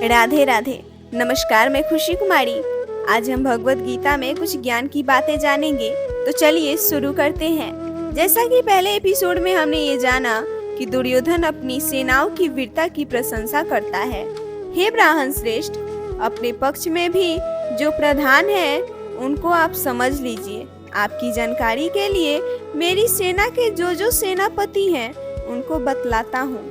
राधे राधे। नमस्कार, मैं खुशी कुमारी। आज हम भगवत गीता में कुछ ज्ञान की बातें जानेंगे, तो चलिए शुरू करते हैं। जैसा कि पहले एपिसोड में हमने ये जाना कि दुर्योधन अपनी सेनाओं की वीरता की प्रशंसा करता है। हे ब्राह्मण श्रेष्ठ, अपने पक्ष में भी जो प्रधान है उनको आप समझ लीजिए। आपकी जानकारी के लिए मेरी सेना के जो सेनापति हैं उनको बतलाता हूँ।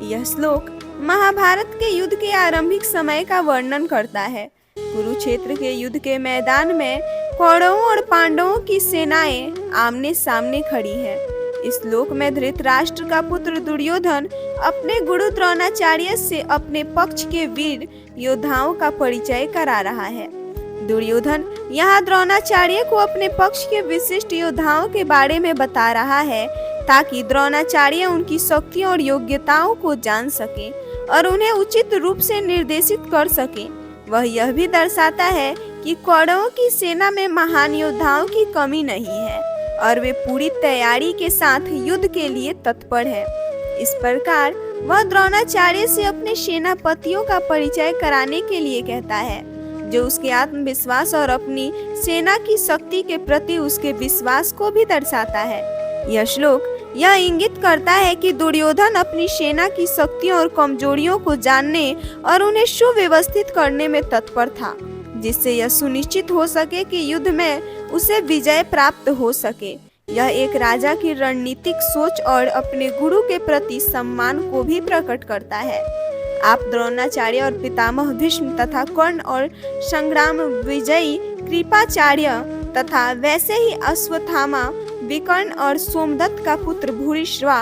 यह श्लोक महाभारत के युद्ध के आरंभिक समय का वर्णन करता है। कुरुक्षेत्र के युद्ध के मैदान में कौरवों और पांडवों की सेनाएं आमने सामने खड़ी हैं। इस श्लोक में धृतराष्ट्र का पुत्र दुर्योधन अपने गुरु द्रोणाचार्य से अपने पक्ष के वीर योद्धाओं का परिचय करा रहा है। दुर्योधन यहाँ द्रोणाचार्य को अपने पक्ष के विशिष्ट योद्धाओं के बारे में बता रहा है ताकि द्रोणाचार्य उनकी शक्तियों और योग्यताओं को जान सके और उन्हें उचित रूप से निर्देशित कर सके। वह यह भी दर्शाता है कि कौरवों की सेना में महान योद्धाओं की कमी नहीं है और वे पूरी तैयारी के साथ युद्ध के लिए तत्पर है। इस प्रकार वह द्रोणाचार्य से अपने सेनापतियों का परिचय कराने के लिए कहता है, जो उसके आत्मविश्वास और अपनी सेना की शक्ति के प्रति उसके विश्वास को भी दर्शाता है। यह श्लोक यह इंगित करता है कि दुर्योधन अपनी सेना की शक्तियों और कमजोरियों को जानने और उन्हें सुव्यवस्थित करने में तत्पर था, जिससे यह सुनिश्चित हो सके कि युद्ध में उसे विजय प्राप्त हो सके। यह एक राजा की रणनीतिक सोच और अपने गुरु के प्रति सम्मान को भी प्रकट करता है। आप द्रोणाचार्य और पितामह भीष्म तथा कर्ण और संग्राम विजयी कृपाचार्य तथा वैसे ही अश्वत्थामा, विकर्ण और सोमदत्त का पुत्र भूरिश्रवा।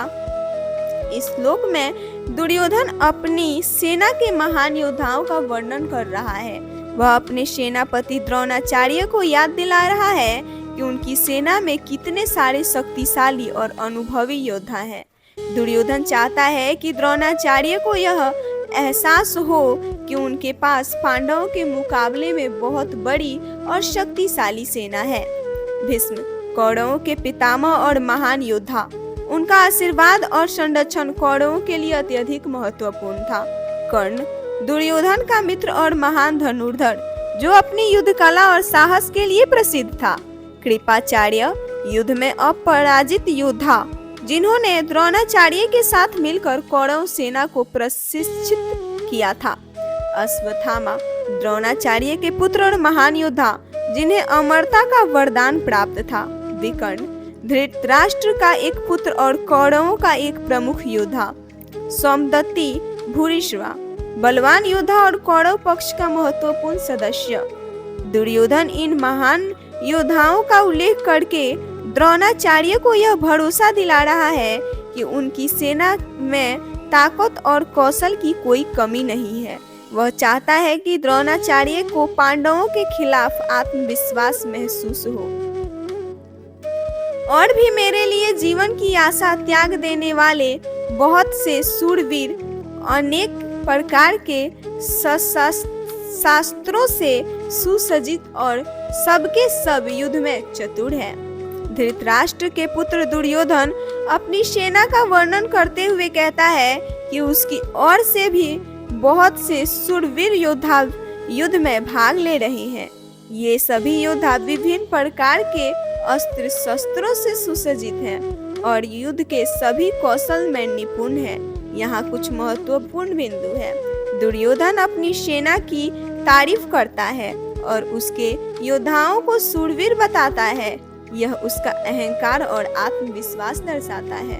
इस श्लोक में दुर्योधन अपनी सेना के महान योद्धाओं का वर्णन कर रहा है। वह अपने सेनापति द्रोणाचार्य को याद दिला रहा है कि उनकी सेना में कितने सारे शक्तिशाली और अनुभवी योद्धा हैं। दुर्योधन चाहता है कि द्रोणाचार्य को यह एहसास हो कि उनके पास पांडवों के मुकाबले में बहुत बड़ी और शक्तिशाली सेना है। भीष्म कौरवों के पितामह और महान योद्धा, उनका आशीर्वाद और संरक्षण कौरवों के लिए अत्यधिक महत्वपूर्ण था। कर्ण दुर्योधन का मित्र और महान धनुर्धर, जो अपनी युद्ध कला और साहस के लिए प्रसिद्ध था। कृपाचार्य युद्ध में अपराजित योद्धा, जिन्होंने द्रोणाचार्य के साथ मिलकर कौरव सेना को प्रशिक्षित किया था। अश्वत्थामा द्रोणाचार्य के पुत्र और महान योद्धा, जिन्हें अमरता का वरदान प्राप्त था। विकर्ण धृतराष्ट्र का एक पुत्र और कौरवों का एक प्रमुख योद्धा। सोमदत्ती भूरिश्रवा बलवान योद्धा और कौरव पक्ष का महत्वपूर्ण सदस्य। दुर्योधन इन महान योद्धाओं का उल्लेख करके द्रोणाचार्य को यह भरोसा दिला रहा है कि उनकी सेना में ताकत और कौशल की कोई कमी नहीं है। वह चाहता है कि द्रोणाचार्य को पांडवों के खिलाफ आत्मविश्वास महसूस हो। और भी मेरे लिए जीवन की आशा त्याग देने वाले बहुत से शूरवीर अनेक प्रकार के शास्त्रों से सुसज्जित और सबके सब युद्ध में चतुर है। धृतराष्ट्र के पुत्र दुर्योधन अपनी सेना का वर्णन करते हुए कहता है कि उसकी ओर से भी बहुत से शूरवीर योद्धा युद्ध में भाग ले रहे हैं। ये सभी योद्धा विभिन्न प्रकार के अस्त्र शस्त्रों से सुसज्जित हैं और युद्ध के सभी कौशल में निपुण हैं। यहाँ कुछ महत्वपूर्ण बिंदु है। दुर्योधन अपनी सेना की तारीफ करता है और उसके योद्धाओं को शूरवीर बताता है। यह उसका अहंकार और आत्मविश्वास दर्शाता है,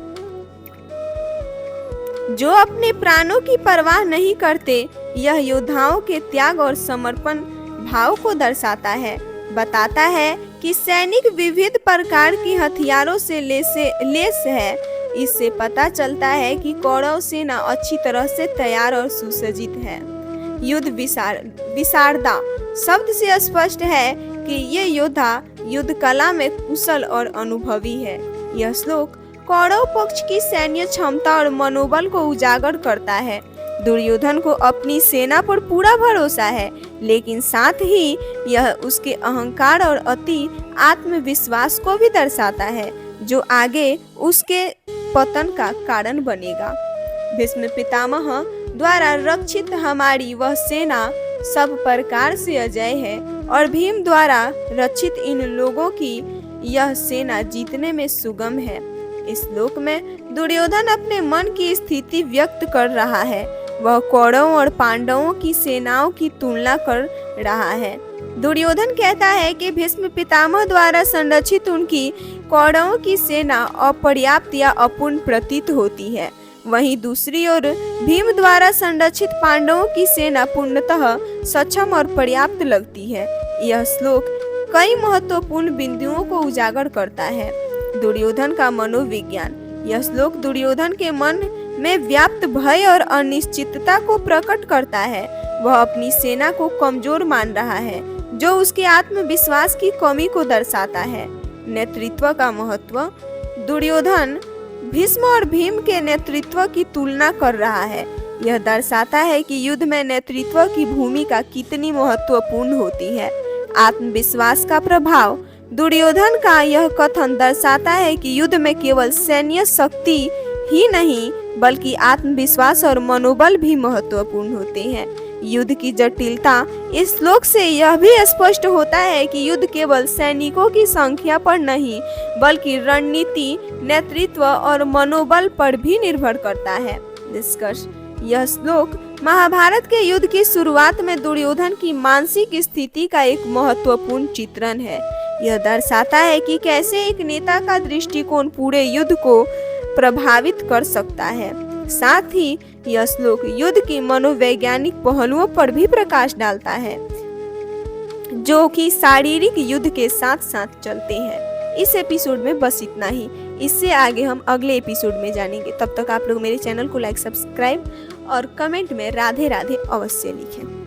जो अपने प्राणों की परवाह नहीं करते। यह योद्धाओं के त्याग और समर्पण भाव को दर्शाता है। बताता है कि सैनिक विविध प्रकार के हथियारों से लेस है। इससे पता चलता है कि कौरव सेना अच्छी तरह से तैयार और सुसज्जित है। युद्ध विशारदा शब्द से स्पष्ट है कि ये योद्धा युद्ध कला में कुशल और अनुभवी है। यह श्लोक कौरव पक्ष की सैन्य क्षमता और मनोबल को उजागर करता है। दुर्योधन को अपनी सेना पर पूरा भरोसा है, लेकिन साथ ही यह उसके अहंकार और अति आत्मविश्वास को भी दर्शाता है, जो आगे उसके पतन का कारण बनेगा। भीष्म पितामह द्वारा रक्षित हमारी वह सेना सब प्रकार से अजय है और भीम द्वारा रक्षित इन लोगों की यह सेना जीतने में सुगम है। इस श्लोक में दुर्योधन अपने मन की स्थिति व्यक्त कर रहा है। वह कौरवों और पांडवों की सेनाओं की तुलना कर रहा है। दुर्योधन कहता है कि भीष्म पितामह द्वारा संरक्षित उनकी कौरवों की सेना अपर्याप्त या अपूर्ण प्रतीत होती है। वहीं दूसरी ओर भीम द्वारा संरक्षित पांडवों की सेना पूर्णतः सक्षम और पर्याप्त लगती है। यह श्लोक कई महत्वपूर्ण बिंदुओं को उजागर करता है। दुर्योधन का मनोविज्ञान। यह श्लोक दुर्योधन के मन में व्याप्त भय और अनिश्चितता को प्रकट करता है। वह अपनी सेना को कमजोर मान रहा है, जो उसके आत्मविश्वास की कमी को दर्शाता है। नेतृत्व का महत्व। दुर्योधन भीष्म और भीम के नेतृत्व की तुलना कर रहा है। यह दर्शाता है कि युद्ध में नेतृत्व की भूमिका कितनी महत्वपूर्ण होती है। आत्मविश्वास का प्रभाव। दुर्योधन का यह कथन दर्शाता है कि युद्ध में केवल सैन्य शक्ति ही नहीं बल्कि आत्मविश्वास और मनोबल भी महत्वपूर्ण होते हैं। युद्ध की जटिलता। इस श्लोक से यह भी स्पष्ट होता है कि युद्ध केवल सैनिकों की संख्या पर नहीं बल्कि रणनीति, नेतृत्व और मनोबल पर भी निर्भर करता है। निष्कर्ष। यह श्लोक महाभारत के युद्ध की शुरुआत में दुर्योधन की मानसिक स्थिति का एक महत्वपूर्ण चित्रण है। यह दर्शाता है कि कैसे एक नेता का दृष्टिकोण पूरे युद्ध को प्रभावित कर सकता है। साथ ही यह श्लोक युद्ध की मनोवैज्ञानिक पहलुओं पर भी प्रकाश डालता है, जो कि शारीरिक युद्ध के साथ साथ चलते हैं। इस एपिसोड में बस इतना ही। इससे आगे हम अगले एपिसोड में जानेंगे। तब तक आप लोग मेरे चैनल को लाइक, सब्सक्राइब और कमेंट में राधे राधे अवश्य लिखें।